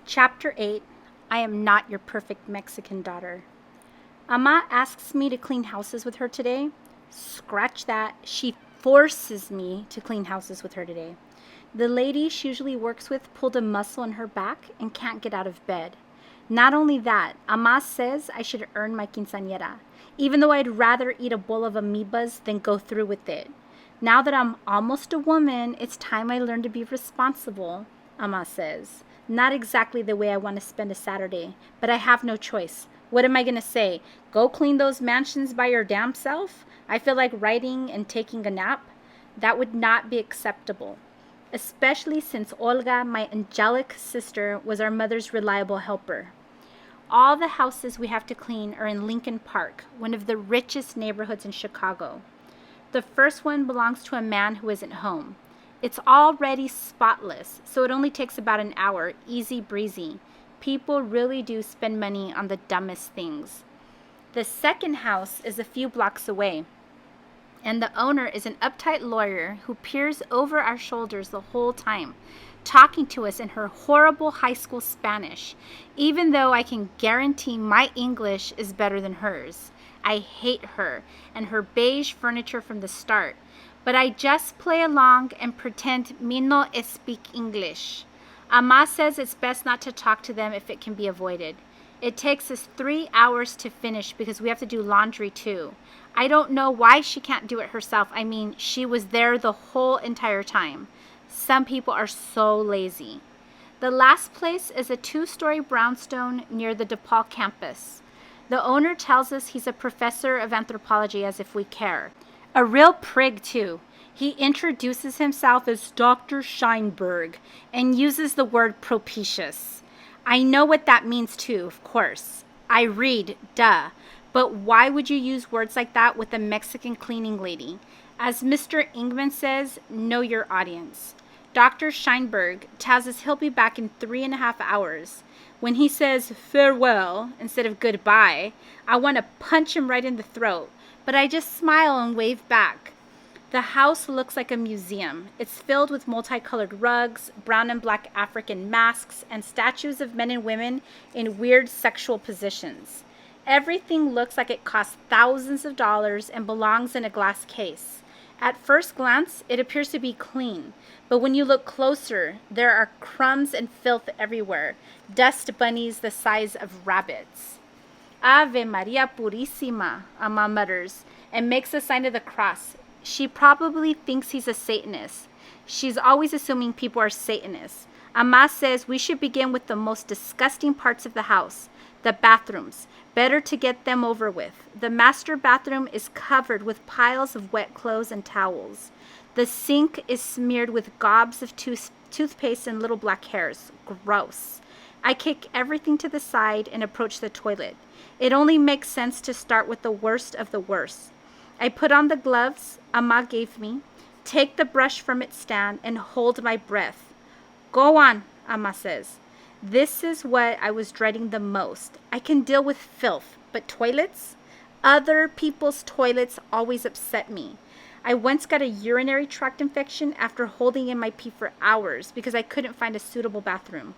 Chapter 8. I am not your perfect Mexican daughter. Ama asks me to clean houses with her today. Scratch that. She forces me to clean houses with her today. The lady she usually works with pulled a muscle in her back and can't get out of bed. Not only that, Ama says I should earn my quinceañera, even though I'd rather eat a bowl of amoebas than go through with it. Now that I'm almost a woman, it's time I learn to be responsible, Ama says. Not exactly the way I want to spend a Saturday, but I have no choice. What am I going to say? Go clean those mansions by your damn self? I feel like writing and taking a nap? That would not be acceptable, especially since Olga, my angelic sister, was our mother's reliable helper. All the houses we have to clean are in Lincoln Park, one of the richest neighborhoods in Chicago. The first one belongs to a man who isn't home. It's already spotless, so it only takes about an hour, easy breezy. People really do spend money on the dumbest things. The second house is a few blocks away, and the owner is an uptight lawyer who peers over our shoulders the whole time, talking to us in her horrible high school Spanish, even though I can guarantee my English is better than hers. I hate her and her beige furniture from the start, but I just play along and pretend me no speak English. Ama says it's best not to talk to them if it can be avoided. It takes us 3 hours to finish because we have to do laundry too. I don't know why she can't do it herself. I mean, she was there the whole entire time. Some people are so lazy. The last place is a 2-story brownstone near the DePaul campus. The owner tells us he's a professor of anthropology, as if we care. A real prig, too. He introduces himself as Dr. Scheinberg and uses the word propitious. I know what that means, too, of course. I read, duh. But why would you use words like that with a Mexican cleaning lady? As Mr. Ingman says, know your audience. Dr. Scheinberg tells us he'll be back in 3.5 hours. When he says farewell instead of goodbye, I want to punch him right in the throat, but I just smile and wave back. The house looks like a museum. It's filled with multicolored rugs, brown and black African masks, and statues of men and women in weird sexual positions. Everything looks like it costs thousands of dollars and belongs in a glass case. At first glance, it appears to be clean, but when you look closer, there are crumbs and filth everywhere, dust bunnies the size of rabbits. Ave Maria Purissima, Ama mutters, and makes the sign of the cross. She probably thinks he's a Satanist. She's always assuming people are Satanists. Ama says we should begin with the most disgusting parts of the house, the bathrooms. Better to get them over with. The master bathroom is covered with piles of wet clothes and towels. The sink is smeared with gobs of toothpaste and little black hairs. Gross. I kick everything to the side and approach the toilet. It only makes sense to start with the worst of the worst. I put on the gloves Ama gave me, take the brush from its stand, and hold my breath. Go on, Ama says. This is what I was dreading the most. I can deal with filth, but toilets? Other people's toilets always upset me. I once got a urinary tract infection after holding in my pee for hours because I couldn't find a suitable bathroom.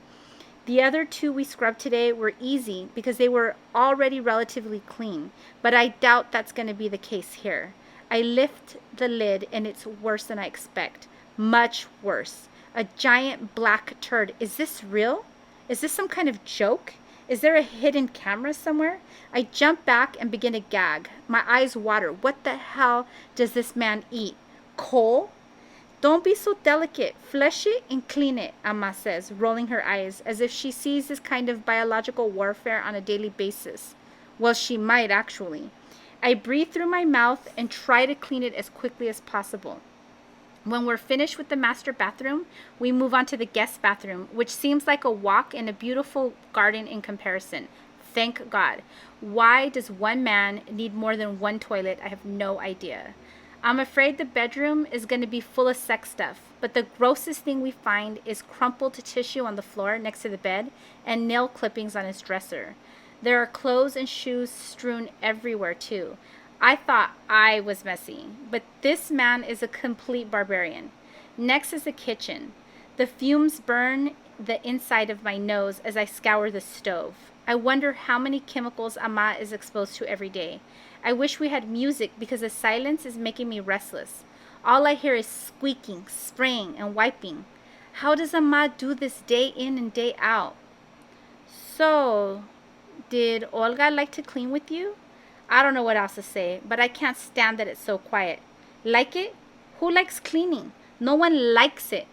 The other 2 we scrubbed today were easy because they were already relatively clean, but I doubt that's going to be the case here. I lift the lid and it's worse than I expect. Much worse. A giant black turd. Is this real? Is this some kind of joke? Is there a hidden camera somewhere? I jump back and begin to gag. My eyes water. What the hell does this man eat? Coal? Don't be so delicate. Flush it and clean it, Ama says, rolling her eyes, as if she sees this kind of biological warfare on a daily basis. Well, she might, actually. I breathe through my mouth and try to clean it as quickly as possible. When we're finished with the master bathroom, we move on to the guest bathroom, which seems like a walk in a beautiful garden in comparison. Thank God. Why does one man need more than one toilet? I have no idea. I'm afraid the bedroom is going to be full of sex stuff, but the grossest thing we find is crumpled tissue on the floor next to the bed and nail clippings on his dresser. There are clothes and shoes strewn everywhere, too. I thought I was messy, but this man is a complete barbarian. Next is the kitchen. The fumes burn the inside of my nose as I scour the stove. I wonder how many chemicals Ama is exposed to every day. I wish we had music because the silence is making me restless. All I hear is squeaking, spraying, and wiping. How does Ama do this day in and day out? So, did Olga like to clean with you? I don't know what else to say, but I can't stand that it's so quiet. Like it? Who likes cleaning? No one likes it.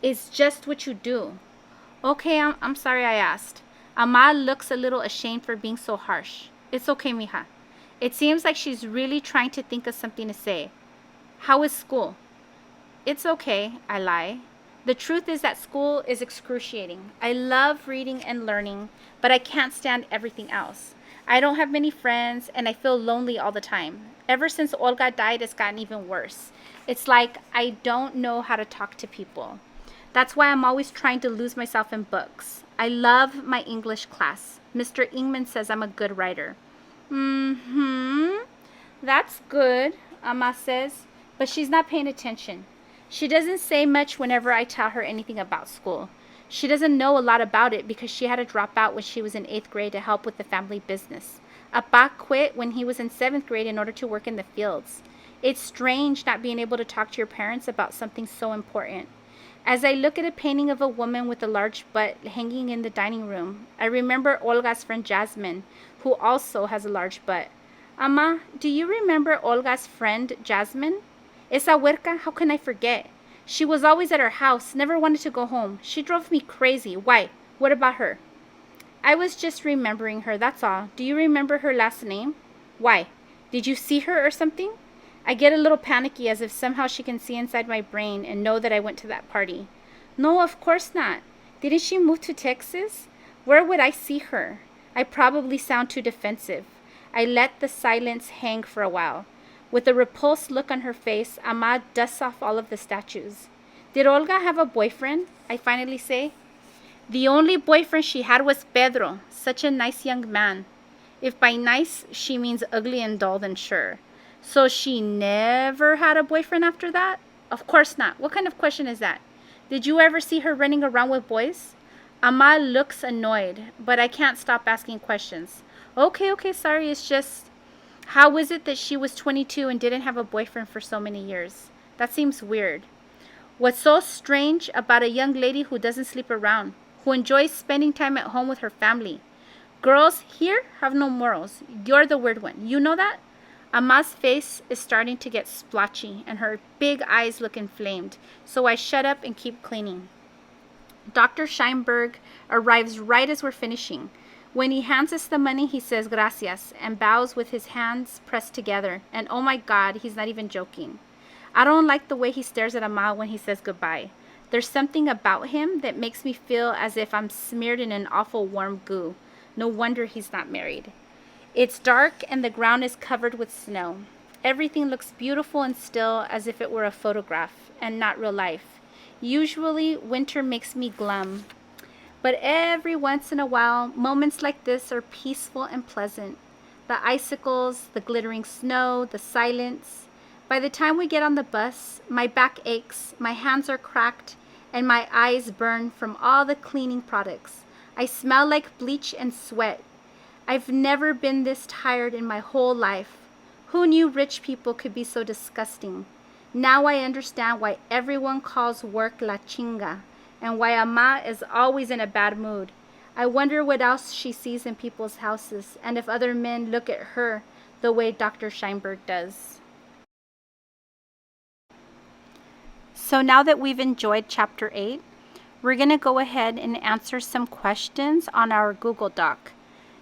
It's just what you do. Okay, I'm sorry I asked. Ama looks a little ashamed for being so harsh. It's okay, mija. It seems like she's really trying to think of something to say. How is school? It's okay, I lie. The truth is that school is excruciating. I love reading and learning, but I can't stand everything else. I don't have many friends, and I feel lonely all the time. Ever since Olga died, it's gotten even worse. It's like I don't know how to talk to people. That's why I'm always trying to lose myself in books. I love my English class. Mr. Ingman says I'm a good writer. That's good, Ama says, but she's not paying attention. She doesn't say much whenever I tell her anything about school. She doesn't know a lot about it because she had to drop out when she was in 8th grade to help with the family business. Appa quit when he was in 7th grade in order to work in the fields. It's strange not being able to talk to your parents about something so important. As I look at a painting of a woman with a large butt hanging in the dining room, I remember Olga's friend Jasmine, who also has a large butt. Ama, do you remember Olga's friend Jasmine? Esa huerca, how can I forget? She was always at her house, never wanted to go home. She drove me crazy. Why? What about her? I was just remembering her, that's all. Do you remember her last name? Why? Did you see her or something? I get a little panicky as if somehow she can see inside my brain and know that I went to that party. No, of course not. Didn't she move to Texas? Where would I see her? I probably sound too defensive. I let the silence hang for a while. With a repulsed look on her face, Ama dusts off all of the statues. Did Olga have a boyfriend? I finally say. The only boyfriend she had was Pedro, such a nice young man. If by nice she means ugly and dull, then sure. So she never had a boyfriend after that? Of course not. What kind of question is that? Did you ever see her running around with boys? Ama looks annoyed, but I can't stop asking questions. Okay, sorry, it's just... How is it that she was 22 and didn't have a boyfriend for so many years? That seems weird. What's so strange about a young lady who doesn't sleep around, who enjoys spending time at home with her family? Girls here have no morals. You're the weird one. You know that? Ama's face is starting to get splotchy and her big eyes look inflamed, so I shut up and keep cleaning. Dr. Scheinberg arrives right as we're finishing. When he hands us the money, he says gracias and bows with his hands pressed together. And oh my God, he's not even joking. I don't like the way he stares at Ama when he says goodbye. There's something about him that makes me feel as if I'm smeared in an awful warm goo. No wonder he's not married. It's dark and the ground is covered with snow. Everything looks beautiful and still as if it were a photograph and not real life. Usually, winter makes me glum. But every once in a while, moments like this are peaceful and pleasant. The icicles, the glittering snow, the silence. By the time we get on the bus, my back aches, my hands are cracked, and my eyes burn from all the cleaning products. I smell like bleach and sweat. I've never been this tired in my whole life. Who knew rich people could be so disgusting? Now I understand why everyone calls work la chinga, and why Ama is always in a bad mood. I wonder what else she sees in people's houses, and if other men look at her the way Dr. Scheinberg does. So now that we've enjoyed Chapter 8, we're going to go ahead and answer some questions on our Google Doc.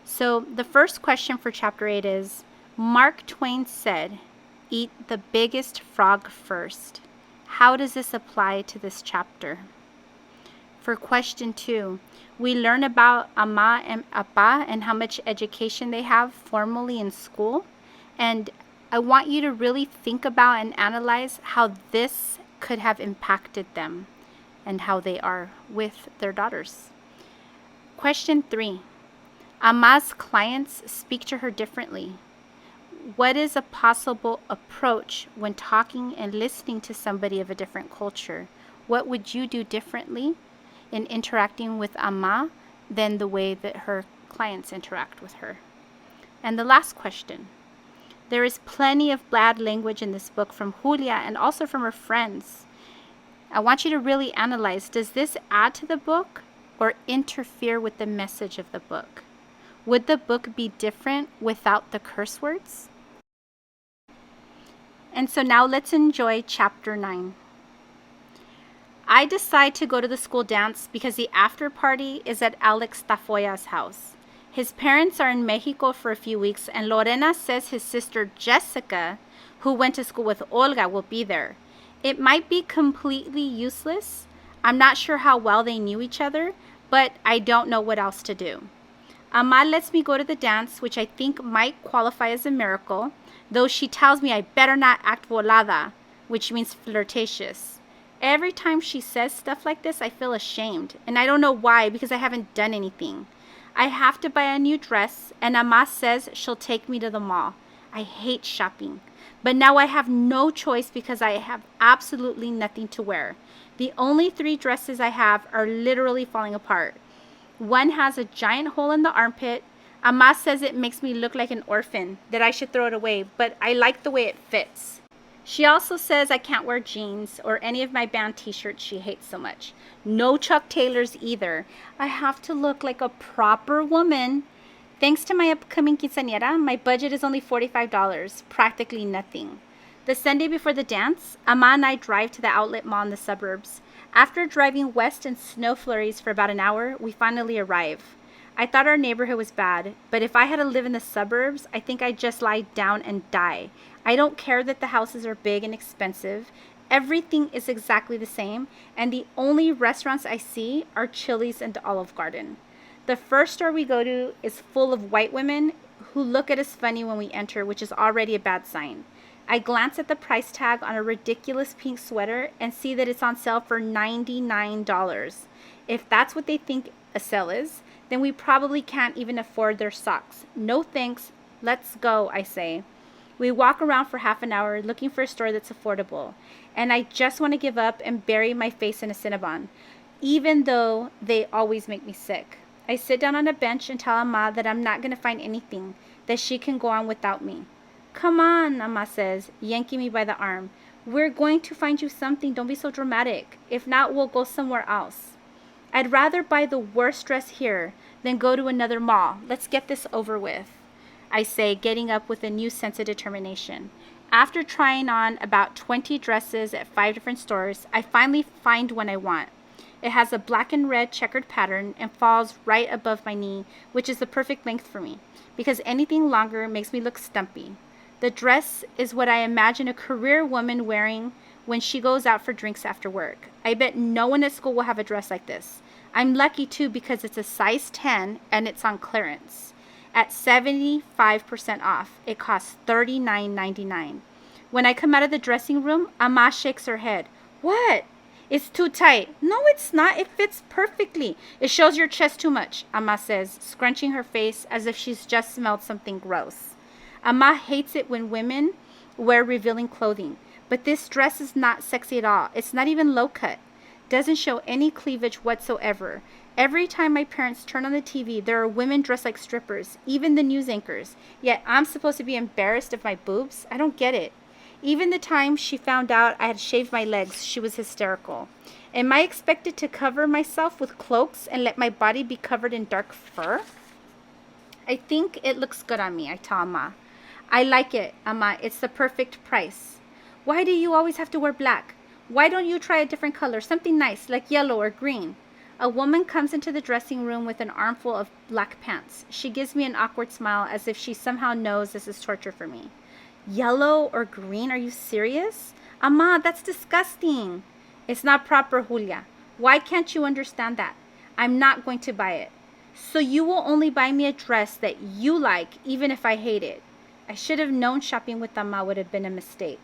So the first question for Chapter 8 is, Mark Twain said, "Eat the biggest frog first." How does this apply to this chapter? For question 2, we learn about Ama and Appa and how much education they have formally in school. And I want you to really think about and analyze how this could have impacted them and how they are with their daughters. Question 3, Ama's clients speak to her differently. What is a possible approach when talking and listening to somebody of a different culture? What would you do differently? in interacting with Ama than the way that her clients interact with her. And the last question. There is plenty of bad language in this book from Julia and also from her friends. I want you to really analyze, does this add to the book or interfere with the message of the book? Would the book be different without the curse words? And so now let's enjoy chapter 9. I decide to go to the school dance because the after party is at Alex Tafoya's house. His parents are in Mexico for a few weeks, and Lorena says his sister Jessica, who went to school with Olga, will be there. It might be completely useless. I'm not sure how well they knew each other, but I don't know what else to do. Ama lets me go to the dance, which I think might qualify as a miracle, though she tells me I better not act volada, which means flirtatious. Every time she says stuff like this, I feel ashamed, and I don't know why, because I haven't done anything. I have to buy a new dress, and Ama says she'll take me to the mall. I hate shopping, but now I have no choice because I have absolutely nothing to wear. The only 3 dresses I have are literally falling apart. One has a giant hole in the armpit. Ama says it makes me look like an orphan, that I should throw it away, but I like the way it fits. She also says I can't wear jeans or any of my band t-shirts she hates so much. No Chuck Taylors either. I have to look like a proper woman. Thanks to my upcoming quinceañera, my budget is only $45, practically nothing. The Sunday before the dance, Ama and I drive to the outlet mall in the suburbs. After driving west in snow flurries for about an hour, we finally arrive. I thought our neighborhood was bad, but if I had to live in the suburbs, I think I'd just lie down and die. I don't care that the houses are big and expensive. Everything is exactly the same, and the only restaurants I see are Chili's and Olive Garden. The first store we go to is full of white women who look at us funny when we enter, which is already a bad sign. I glance at the price tag on a ridiculous pink sweater and see that it's on sale for $99. If that's what they think a sale is, then we probably can't even afford their socks. No thanks. Let's go, I say. We walk around for half an hour looking for a store that's affordable, and I just want to give up and bury my face in a Cinnabon, even though they always make me sick. I sit down on a bench and tell Ama that I'm not going to find anything, that she can go on without me. Come on, Ama says, yanking me by the arm. We're going to find you something. Don't be so dramatic. If not, we'll go somewhere else. I'd rather buy the worst dress here than go to another mall. Let's get this over with, I say, getting up with a new sense of determination. After trying on about 20 dresses at 5 different stores, I finally find one I want. It has a black and red checkered pattern and falls right above my knee, which is the perfect length for me, because anything longer makes me look stumpy. The dress is what I imagine a career woman wearing when she goes out for drinks after work. I bet no one at school will have a dress like this. I'm lucky too because it's a size 10 and it's on clearance. At 75% off, it costs $39.99. When I come out of the dressing room, Ama shakes her head. What? It's too tight. No, it's not. It fits perfectly. It shows your chest too much, Ama says, scrunching her face as if she's just smelled something gross. Ama hates it when women wear revealing clothing, but this dress is not sexy at all. It's not even low cut. Doesn't show any cleavage whatsoever. Every time my parents turn on the TV, there are women dressed like strippers, even the news anchors. Yet I'm supposed to be embarrassed of my boobs? I don't get it. Even the time she found out I had shaved my legs, she was hysterical. Am I expected to cover myself with cloaks and let my body be covered in dark fur? I think it looks good on me, I tell Ama. I like it, Ama. It's the perfect price. Why do you always have to wear black? Why don't you try a different color, something nice, like yellow or green? A woman comes into the dressing room with an armful of black pants. She gives me an awkward smile as if she somehow knows this is torture for me. Yellow or green? Are you serious? Ama, that's disgusting. It's not proper, Julia. Why can't you understand that? I'm not going to buy it. So you will only buy me a dress that you like, even if I hate it. I should have known shopping with Ama would have been a mistake.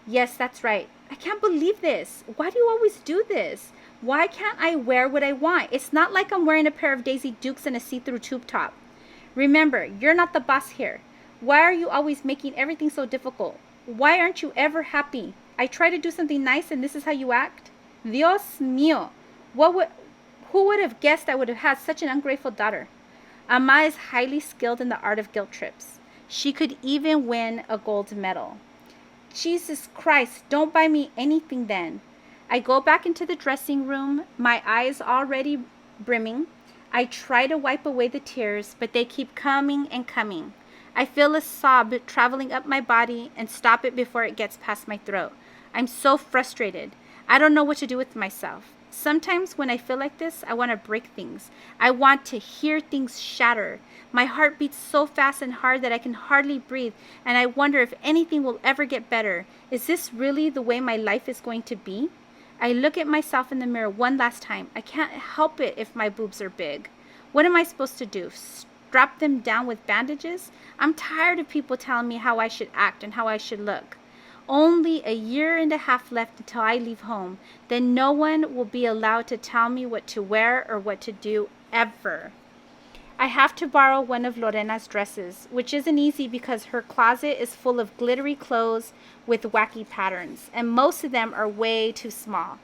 Yes, that's right. I can't believe this. Why do you always do this? Why can't I wear what I want? It's not like I'm wearing a pair of Daisy Dukes and a see-through tube top. Remember, you're not the boss here. Why are you always making everything so difficult? Why aren't you ever happy? I try to do something nice and this is how you act? Dios mío. Who would have guessed I would have had such an ungrateful daughter? Ama is highly skilled in the art of guilt trips. She could even win a gold medal. Jesus Christ, don't buy me anything then. I go back into the dressing room, my eyes already brimming. I try to wipe away the tears, but they keep coming and coming. I feel a sob traveling up my body and stop it before it gets past my throat. I'm so frustrated. I don't know what to do with myself. Sometimes when I feel like this, I want to break things. I want to hear things shatter. My heart beats so fast and hard that I can hardly breathe, and I wonder if anything will ever get better. Is this really the way my life is going to be? I look at myself in the mirror one last time. I can't help it if my boobs are big. What am I supposed to do? Strap them down with bandages? I'm tired of people telling me how I should act and how I should look. Only a year and a half left until I leave home. Then no one will be allowed to tell me what to wear or what to do ever. I have to borrow one of Lorena's dresses, which isn't easy because her closet is full of glittery clothes with wacky patterns, and most of them are way too small.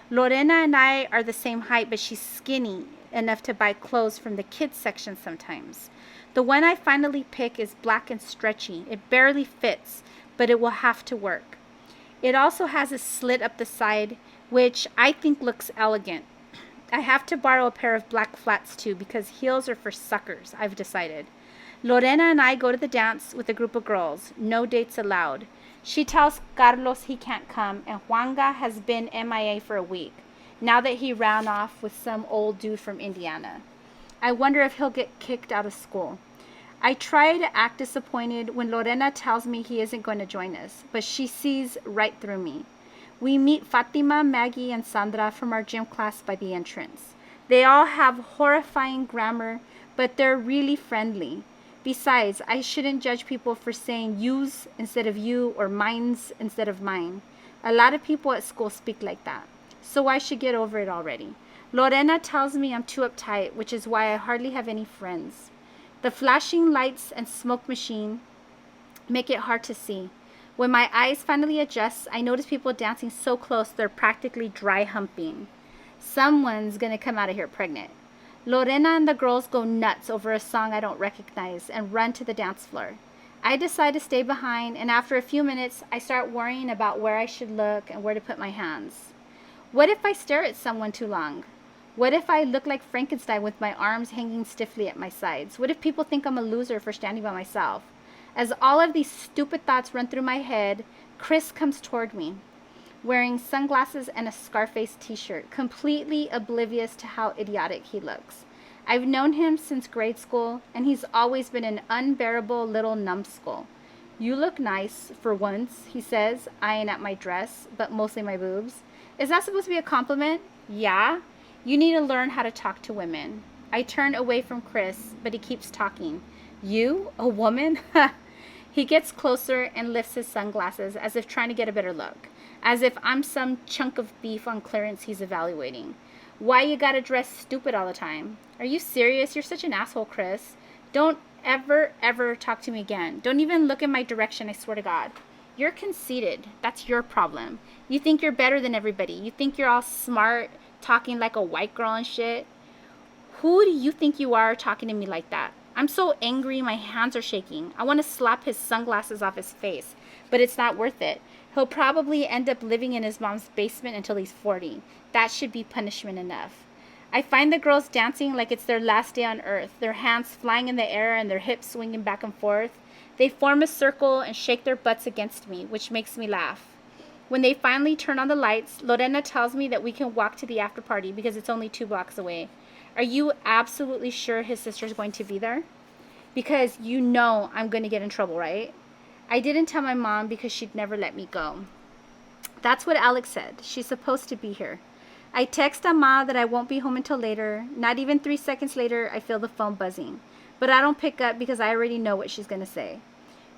Lorena and I are the same height, but she's skinny enough to buy clothes from the kids section sometimes. The one I finally pick is black and stretchy. It barely fits, but it will have to work. It also has a slit up the side, which I think looks elegant. I have to borrow a pair of black flats too because heels are for suckers, I've decided. Lorena and I go to the dance with a group of girls. No dates allowed. She tells Carlos he can't come, and Juanga has been MIA for a week, now that he ran off with some old dude from Indiana. I wonder if he'll get kicked out of school. I try to act disappointed when Lorena tells me he isn't going to join us, but she sees right through me. We meet Fatima, Maggie, and Sandra from our gym class by the entrance. They all have horrifying grammar, but they're really friendly. Besides, I shouldn't judge people for saying yous instead of you or mines instead of mine. A lot of people at school speak like that, so I should get over it already. Lorena tells me I'm too uptight, which is why I hardly have any friends. The flashing lights and smoke machine make it hard to see. When my eyes finally adjust, I notice people dancing so close they're practically dry humping. Someone's gonna come out of here pregnant. Lorena and the girls go nuts over a song I don't recognize and run to the dance floor. I decide to stay behind, and after a few minutes, I start worrying about where I should look and where to put my hands. What if I stare at someone too long? What if I look like Frankenstein with my arms hanging stiffly at my sides? What if people think I'm a loser for standing by myself? As all of these stupid thoughts run through my head, Chris comes toward me, wearing sunglasses and a Scarface t-shirt, completely oblivious to how idiotic he looks. I've known him since grade school, and he's always been an unbearable little numbskull. You look nice, for once, he says, eyeing at my dress, but mostly my boobs. Is that supposed to be a compliment? Yeah. You need to learn how to talk to women. I turn away from Chris, but he keeps talking. You? A woman? He gets closer and lifts his sunglasses as if trying to get a better look. As if I'm some chunk of beef on clearance he's evaluating. Why you gotta dress stupid all the time? Are you serious? You're such an asshole, Chris. Don't ever talk to me again. Don't even look in my direction, I swear to God. You're conceited. That's your problem. You think you're better than everybody. You think you're all smart, talking like a white girl and shit. Who do you think you are talking to me like that? I'm so angry, my hands are shaking. I want to slap his sunglasses off his face, but it's not worth it. He'll probably end up living in his mom's basement until he's 40. That should be punishment enough. I find the girls dancing like it's their last day on earth, their hands flying in the air and their hips swinging back and forth. They form a circle and shake their butts against me, which makes me laugh. When they finally turn on the lights, Lorena tells me that we can walk to the after party because it's only 2 blocks away. Are you absolutely sure his sister's going to be there? Because you know I'm going to get in trouble, right? I didn't tell my mom because she'd never let me go. That's what Alex said. She's supposed to be here. I text Ama that I won't be home until later. Not even 3 seconds later, I feel the phone buzzing. But I don't pick up because I already know what she's going to say.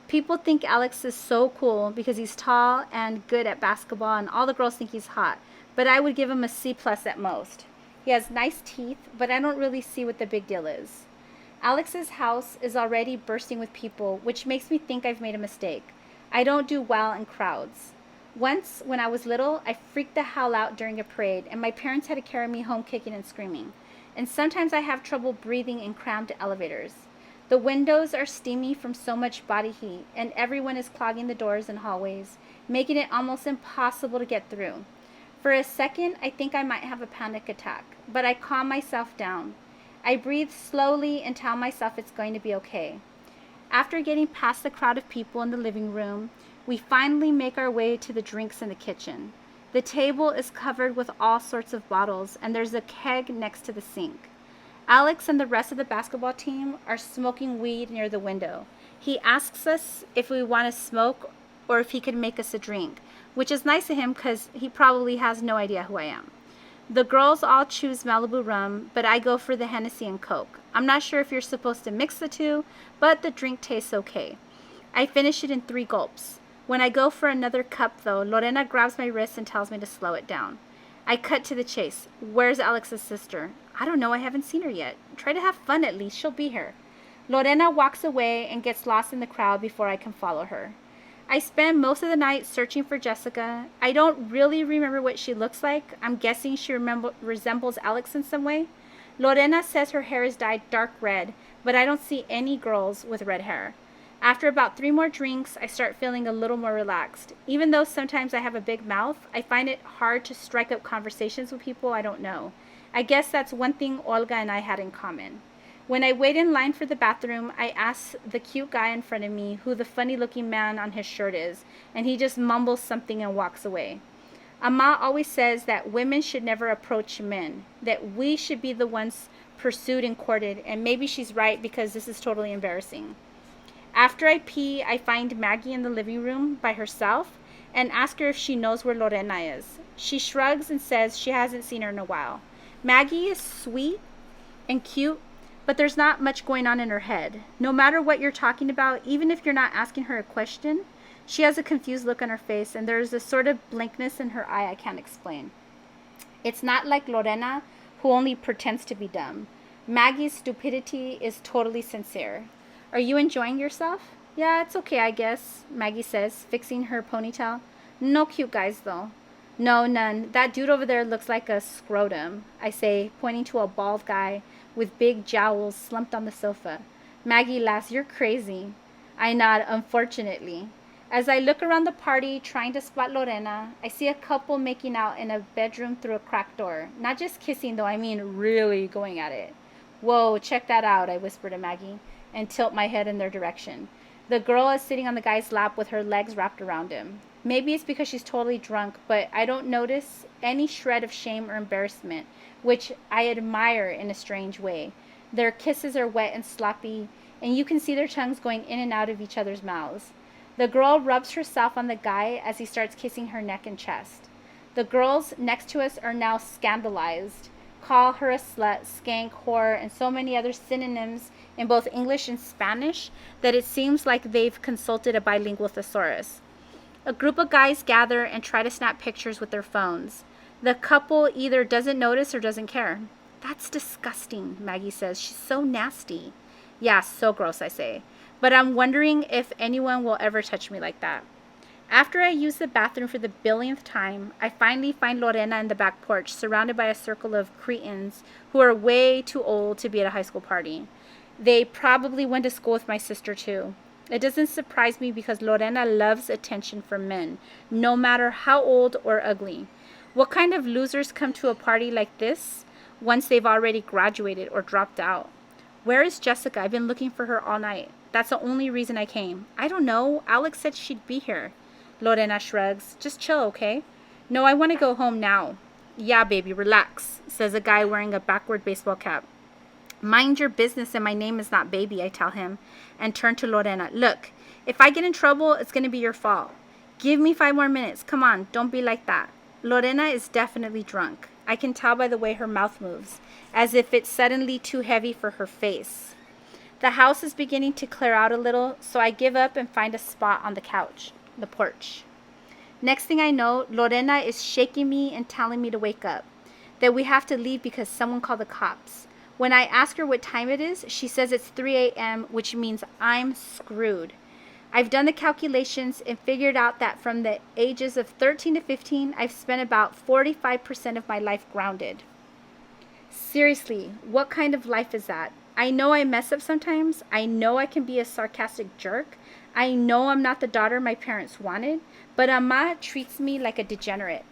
People think Alex is so cool because he's tall and good at basketball and all the girls think he's hot. But I would give him a C+ at most. He has nice teeth, but I don't really see what the big deal is. Alex's house is already bursting with people, which makes me think I've made a mistake. I don't do well in crowds. Once, when I was little, I freaked the hell out during a parade, and my parents had to carry me home kicking and screaming. and sometimes I have trouble breathing in cramped elevators. The windows are steamy from so much body heat, and everyone is clogging the doors and hallways, making it almost impossible to get through. For a second, I think I might have a panic attack, but I calm myself down. I breathe slowly and tell myself it's going to be okay. After getting past the crowd of people in the living room, we finally make our way to the drinks in the kitchen. The table is covered with all sorts of bottles, and there's a keg next to the sink. Alex and the rest of the basketball team are smoking weed near the window. He asks us if we want to smoke or if he could make us a drink, which is nice of him because he probably has no idea who I am. The girls all choose Malibu rum, but I go for the Hennessy and Coke. I'm not sure if you're supposed to mix the two, but the drink tastes okay. I finish it in 3 gulps. When I go for another cup, though, Lorena grabs my wrist and tells me to slow it down. I cut to the chase. Where's Alex's sister? I don't know. I haven't seen her yet. Try to have fun at least. She'll be here. Lorena walks away and gets lost in the crowd before I can follow her. I spend most of the night searching for Jessica. I don't really remember what she looks like. I'm guessing she resembles Alex in some way. Lorena says her hair is dyed dark red, but I don't see any girls with red hair. After about 3 more drinks, I start feeling a little more relaxed. Even though sometimes I have a big mouth, I find it hard to strike up conversations with people I don't know. I guess that's one thing Olga and I had in common. When I wait in line for the bathroom, I ask the cute guy in front of me who the funny-looking man on his shirt is, and he just mumbles something and walks away. Ama always says that women should never approach men, that we should be the ones pursued and courted, and maybe she's right because this is totally embarrassing. After I pee, I find Maggie in the living room by herself and ask her if she knows where Lorena is. She shrugs and says she hasn't seen her in a while. Maggie is sweet and cute, but there's not much going on in her head. No matter what you're talking about, even if you're not asking her a question, she has a confused look on her face, and there's a sort of blankness in her eye I can't explain. It's not like Lorena, who only pretends to be dumb. Maggie's stupidity is totally sincere. Are you enjoying yourself? Yeah, it's okay, I guess, Maggie says, fixing her ponytail. No cute guys, though. No, none. That dude over there looks like a scrotum, I say, pointing to a bald guy with big jowls slumped on the sofa. Maggie laughs. You're crazy. I nod, unfortunately. As I look around the party, trying to spot Lorena, I see a couple making out in a bedroom through a cracked door. Not just kissing, though, I mean really going at it. Whoa, check that out, I whisper to Maggie, and tilt my head in their direction. The girl is sitting on the guy's lap with her legs wrapped around him. Maybe it's because she's totally drunk, but I don't notice any shred of shame or embarrassment, which I admire in a strange way. Their kisses are wet and sloppy, and you can see their tongues going in and out of each other's mouths. The girl rubs herself on the guy as he starts kissing her neck and chest. The girls next to us are now scandalized, call her a slut, skank, whore, and so many other synonyms in both English and Spanish that it seems like they've consulted a bilingual thesaurus. A group of guys gather and try to snap pictures with their phones. The couple either doesn't notice or doesn't care. That's disgusting, Maggie says. She's so nasty. Yeah, so gross, I say. But I'm wondering if anyone will ever touch me like that. After I use the bathroom for the billionth time, I finally find Lorena in the back porch, surrounded by a circle of cretins who are way too old to be at a high school party. They probably went to school with my sister, too. It doesn't surprise me because Lorena loves attention from men, no matter how old or ugly. What kind of losers come to a party like this once they've already graduated or dropped out? Where is Jessica? I've been looking for her all night. That's the only reason I came. I don't know. Alex said she'd be here. Lorena shrugs. Just chill, okay? No, I want to go home now. Yeah, baby, relax, says a guy wearing a backward baseball cap. Mind your business, and my name is not baby, I tell him, and turn to Lorena. Look, if I get in trouble, it's going to be your fault. Give me 5 more minutes. Come on, don't be like that. Lorena is definitely drunk. I can tell by the way her mouth moves, as if it's suddenly too heavy for her face. The house is beginning to clear out a little, so I give up and find a spot on the couch, the porch. Next thing I know, Lorena is shaking me and telling me to wake up, that we have to leave because someone called the cops. When I ask her what time it is, she says it's 3 a.m., which means I'm screwed. I've done the calculations and figured out that from the ages of 13 to 15, I've spent about 45% of my life grounded. Seriously, what kind of life is that? I know I mess up sometimes. I know I can be a sarcastic jerk. I know I'm not the daughter my parents wanted, but Ama treats me like a degenerate.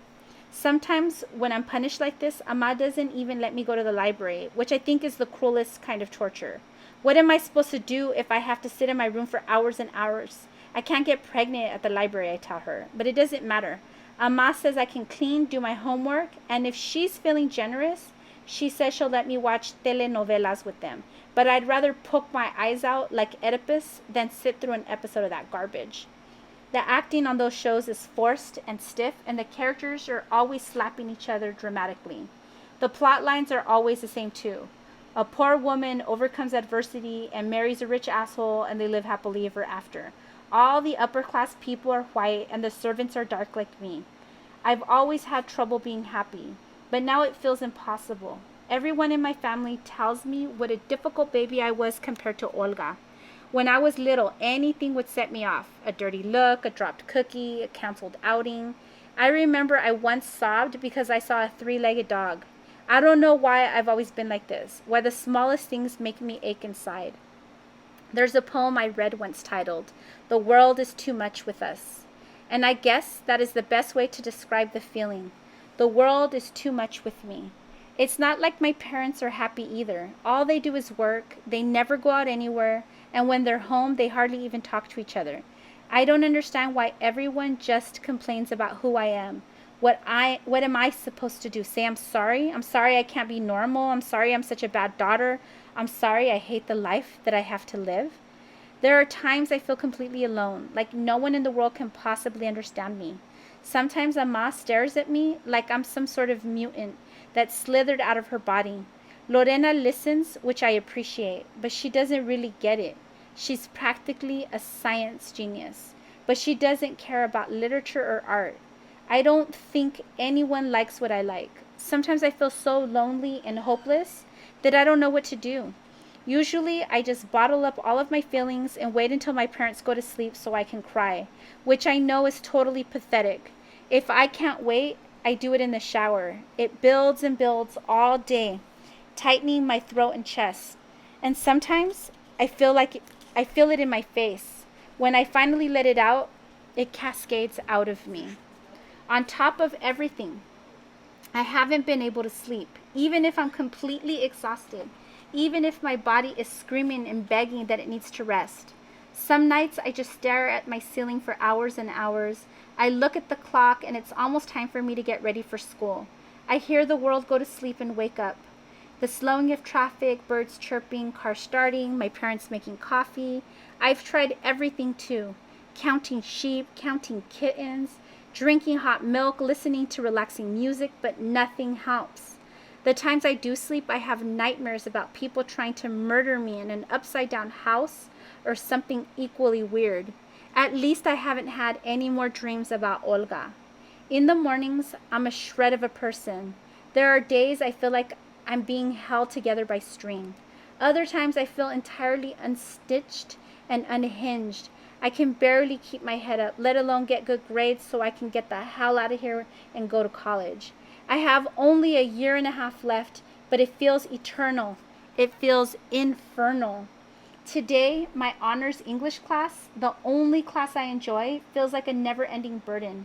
Sometimes when I'm punished like this, Ama doesn't even let me go to the library, which I think is the cruelest kind of torture. What am I supposed to do if I have to sit in my room for hours and hours? I can't get pregnant at the library, I tell her, but it doesn't matter. Ama says I can clean, do my homework, and if she's feeling generous, she says she'll let me watch telenovelas with them. But I'd rather poke my eyes out like Oedipus than sit through an episode of that garbage. The acting on those shows is forced and stiff, and the characters are always slapping each other dramatically. The plot lines are always the same, too. A poor woman overcomes adversity and marries a rich asshole, and they live happily ever after. All the upper class people are white, and the servants are dark like me. I've always had trouble being happy, but now it feels impossible. Everyone in my family tells me what a difficult baby I was compared to Olga. When I was little, anything would set me off. A dirty look, a dropped cookie, a canceled outing. I remember I once sobbed because I saw a three-legged dog. I don't know why I've always been like this, why the smallest things make me ache inside. There's a poem I read once titled, "The World is Too Much with Us." And I guess that is the best way to describe the feeling. The world is too much with me. It's not like my parents are happy either. All they do is work. They never go out anywhere. And when they're home, they hardly even talk to each other. I don't understand why everyone just complains about who I am. What am I supposed to do? Say I'm sorry? I'm sorry I can't be normal. I'm sorry I'm such a bad daughter. I'm sorry I hate the life that I have to live. There are times I feel completely alone, like no one in the world can possibly understand me. Sometimes Ama stares at me like I'm some sort of mutant that slithered out of her body. Lorena listens, which I appreciate, but she doesn't really get it. She's practically a science genius, but she doesn't care about literature or art. I don't think anyone likes what I like. Sometimes I feel so lonely and hopeless that I don't know what to do. Usually, I just bottle up all of my feelings and wait until my parents go to sleep so I can cry, which I know is totally pathetic. If I can't wait, I do it in the shower. It builds and builds all day, tightening my throat and chest. And sometimes I feel it in my face. When I finally let it out, it cascades out of me. On top of everything, I haven't been able to sleep, even if I'm completely exhausted, even if my body is screaming and begging that it needs to rest. Some nights I just stare at my ceiling for hours and hours. I look at the clock and it's almost time for me to get ready for school. I hear the world go to sleep and wake up. The slowing of traffic, birds chirping, cars starting, my parents making coffee. I've tried everything too. Counting sheep, counting kittens, drinking hot milk, listening to relaxing music, but nothing helps. The times I do sleep, I have nightmares about people trying to murder me in an upside-down house or something equally weird. At least I haven't had any more dreams about Olga. In the mornings, I'm a shred of a person. There are days I feel like I'm being held together by string. Other times I feel entirely unstitched and unhinged. I can barely keep my head up, let alone get good grades so I can get the hell out of here and go to college. I have only a year and a half left, but it feels eternal. It feels infernal. Today, my honors English class, the only class I enjoy, feels like a never-ending burden.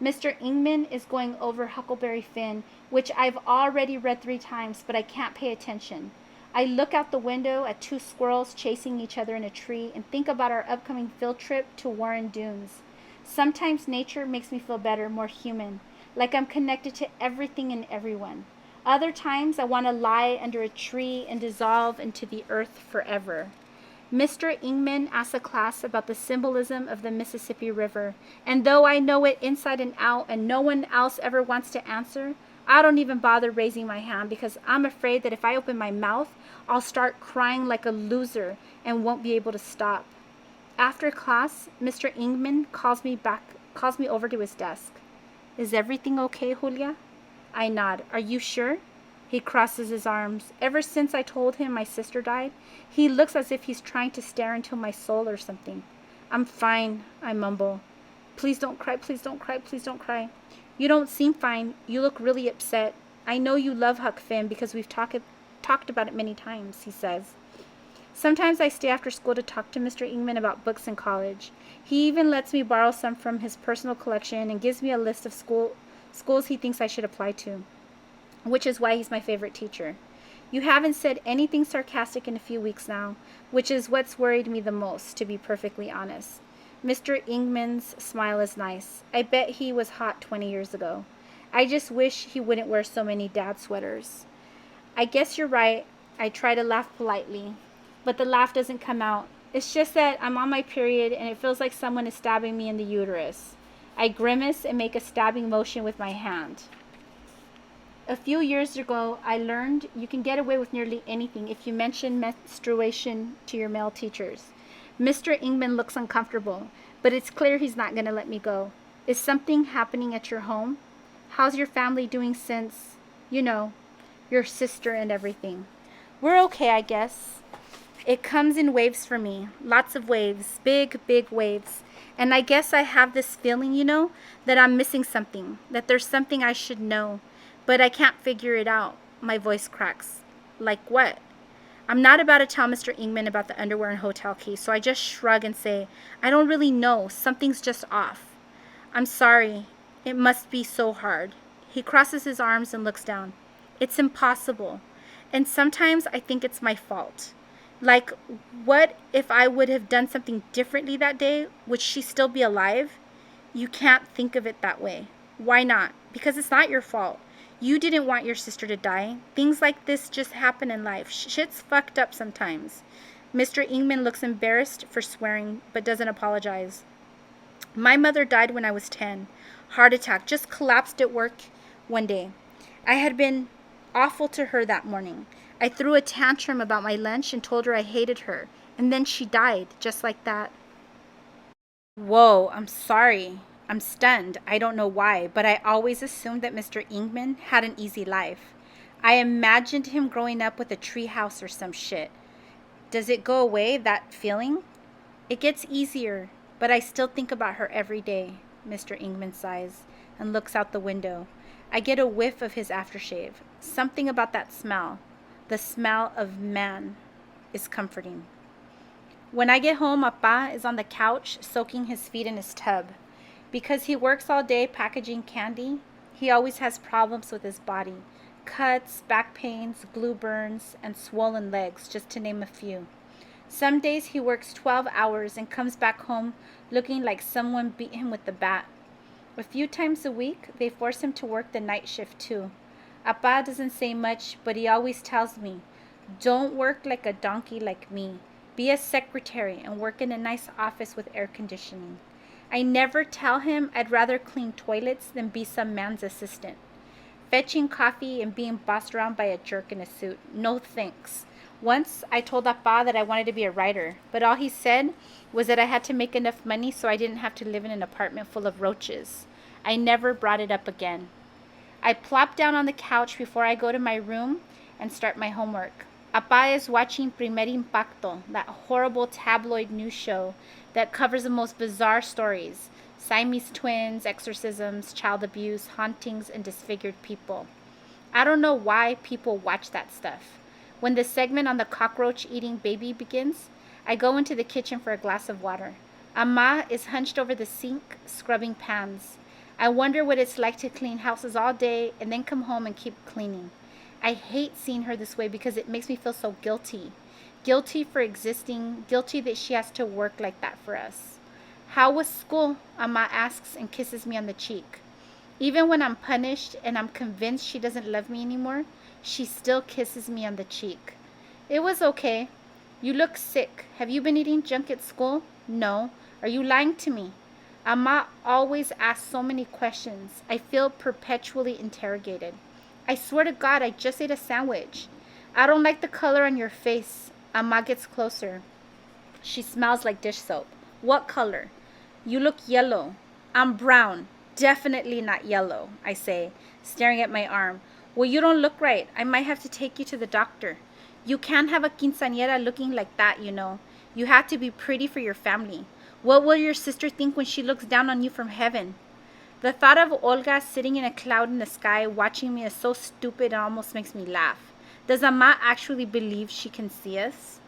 Mr. Ingman is going over Huckleberry Finn, which I've already read 3 times, but I can't pay attention. I look out the window at 2 squirrels chasing each other in a tree and think about our upcoming field trip to Warren Dunes. Sometimes nature makes me feel better, more human, like I'm connected to everything and everyone. Other times I want to lie under a tree and dissolve into the earth forever. Mr. Ingman asked the class about the symbolism of the Mississippi River, and though I know it inside and out and no one else ever wants to answer, I don't even bother raising my hand because I'm afraid that if I open my mouth, I'll start crying like a loser and won't be able to stop. After class, Mr. Ingman calls me over to his desk. "Is everything okay, Julia?" I nod. "Are you sure?" He crosses his arms. Ever since I told him my sister died, he looks as if he's trying to stare into my soul or something. "I'm fine," I mumble. "Please don't cry, please don't cry, please don't cry." "You don't seem fine. You look really upset." I know you love Huck Finn because we've talked about it many times, he says. Sometimes I stay after school to talk to Mr. Ingman about books in college. He even lets me borrow some from his personal collection and gives me a list of schools he thinks I should apply to, which is why he's my favorite teacher. You haven't said anything sarcastic in a few weeks now, which is what's worried me the most, to be perfectly honest. Mr. Ingman's smile is nice. I bet he was hot 20 years ago. I just wish he wouldn't wear so many dad sweaters. I guess you're right. I try to laugh politely, but the laugh doesn't come out. It's just that I'm on my period and it feels like someone is stabbing me in the uterus. I grimace and make a stabbing motion with my hand. A few years ago, I learned you can get away with nearly anything if you mention menstruation to your male teachers. Mr. Ingman looks uncomfortable, but it's clear he's not going to let me go. Is something happening at your home? How's your family doing since, your sister and everything? We're okay, I guess. It comes in waves for me. Lots of waves. Big, big waves. And I guess I have this feeling, that I'm missing something. That there's something I should know. But I can't figure it out. My voice cracks. Like what? I'm not about to tell Mr. Ingman about the underwear and hotel key, so I just shrug and say, I don't really know. Something's just off. I'm sorry. It must be so hard. He crosses his arms and looks down. It's impossible. And sometimes I think it's my fault. Like, what if I would have done something differently that day? Would she still be alive? You can't think of it that way. Why not? Because it's not your fault. You didn't want your sister to die. Things like this just happen in life. Shit's fucked up sometimes. Mr. Ingman looks embarrassed for swearing, but doesn't apologize. My mother died when I was 10. Heart attack. Just collapsed at work one day. I had been awful to her that morning. I threw a tantrum about my lunch and told her I hated her. And then she died, just like that. Whoa, I'm sorry. I'm stunned. I don't know why, but I always assumed that Mr. Ingman had an easy life. I imagined him growing up with a treehouse or some shit. Does it go away, that feeling? It gets easier, but I still think about her every day, Mr. Ingman sighs and looks out the window. I get a whiff of his aftershave. Something about that smell, the smell of man, is comforting. When I get home, Papa is on the couch soaking his feet in his tub. Because he works all day packaging candy, he always has problems with his body. Cuts, back pains, glue burns, and swollen legs, just to name a few. Some days he works 12 hours and comes back home looking like someone beat him with the bat. A few times a week, they force him to work the night shift too. Appa doesn't say much, but he always tells me, don't work like a donkey like me. Be a secretary and work in a nice office with air conditioning. I never tell him I'd rather clean toilets than be some man's assistant. Fetching coffee and being bossed around by a jerk in a suit. No thanks. Once I told Appa that I wanted to be a writer, but all he said was that I had to make enough money so I didn't have to live in an apartment full of roaches. I never brought it up again. I plop down on the couch before I go to my room and start my homework. Appa is watching Primer Impacto, that horrible tabloid news show that covers the most bizarre stories. Siamese twins, exorcisms, child abuse, hauntings, and disfigured people. I don't know why people watch that stuff. When the segment on the cockroach-eating baby begins, I go into the kitchen for a glass of water. Amma is hunched over the sink, scrubbing pans. I wonder what it's like to clean houses all day and then come home and keep cleaning. I hate seeing her this way because it makes me feel so guilty. Guilty for existing, guilty that she has to work like that for us. How was school? Amma asks and kisses me on the cheek. Even when I'm punished and I'm convinced she doesn't love me anymore, she still kisses me on the cheek. It was okay. You look sick. Have you been eating junk at school? No. Are you lying to me? Amma always asks so many questions. I feel perpetually interrogated. I swear to God, I just ate a sandwich. I don't like the color on your face. Amma gets closer. She smells like dish soap. What color? You look yellow. I'm brown. Definitely not yellow, I say, staring at my arm. Well, you don't look right. I might have to take you to the doctor. You can't have a quinceañera looking like that, you know. You have to be pretty for your family. What will your sister think when she looks down on you from heaven? The thought of Olga sitting in a cloud in the sky watching me is so stupid it almost makes me laugh. Does Ama actually believe she can see us?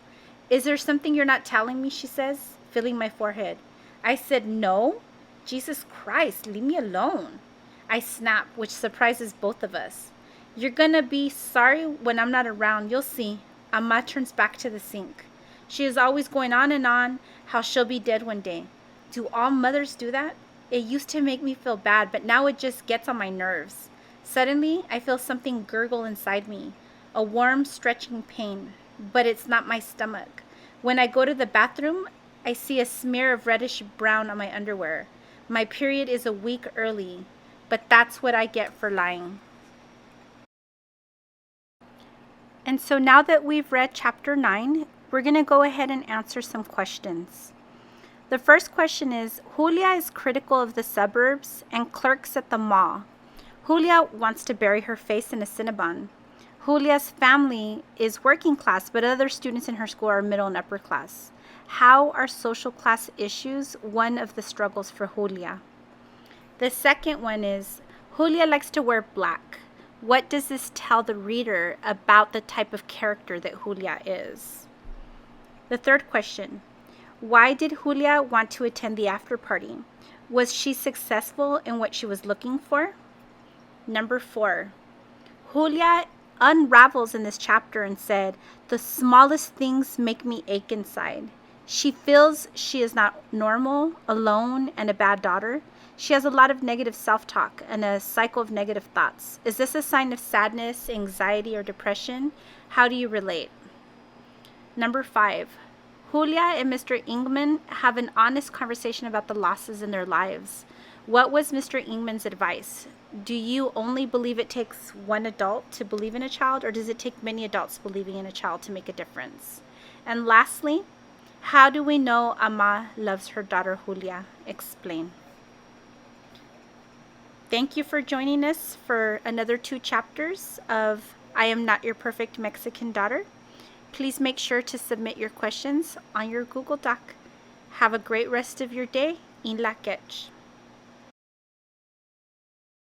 Is there something you're not telling me, she says, feeling my forehead. I said, no. Jesus Christ, leave me alone. I snap, which surprises both of us. You're gonna be sorry when I'm not around, you'll see. Ama turns back to the sink. She is always going on and on, how she'll be dead one day. Do all mothers do that? It used to make me feel bad, but now it just gets on my nerves. Suddenly, I feel something gurgle inside me, a warm, stretching pain, but it's not my stomach. When I go to the bathroom, I see a smear of reddish brown on my underwear. My period is a week early, but that's what I get for lying. And so now that we've read chapter 9, we're going to go ahead and answer some questions. The first question is, Julia is critical of the suburbs and clerks at the mall. Julia wants to bury her face in a Cinnabon. Julia's family is working class, but other students in her school are middle and upper class. How are social class issues one of the struggles for Julia? The second one is, Julia likes to wear black. What does this tell the reader about the type of character that Julia is? The third question, why did Julia want to attend the after party? Was she successful in what she was looking for? Number 4, Julia unravels in this chapter and said, the smallest things make me ache inside. She feels she is not normal, alone, and a bad daughter. She has a lot of negative self-talk and a cycle of negative thoughts. Is this a sign of sadness, anxiety, or depression? How do you relate? Number 5, Julia and Mr. Ingman have an honest conversation about the losses in their lives. What was Mr. Ingman's advice? Do you only believe it takes one adult to believe in a child, or does it take many adults believing in a child to make a difference? And lastly, how do we know Ama loves her daughter Julia? Explain. Thank you for joining us for another 2 chapters of I Am Not Your Perfect Mexican Daughter. Please make sure to submit your questions on your Google Doc. Have a great rest of your day. In la quech.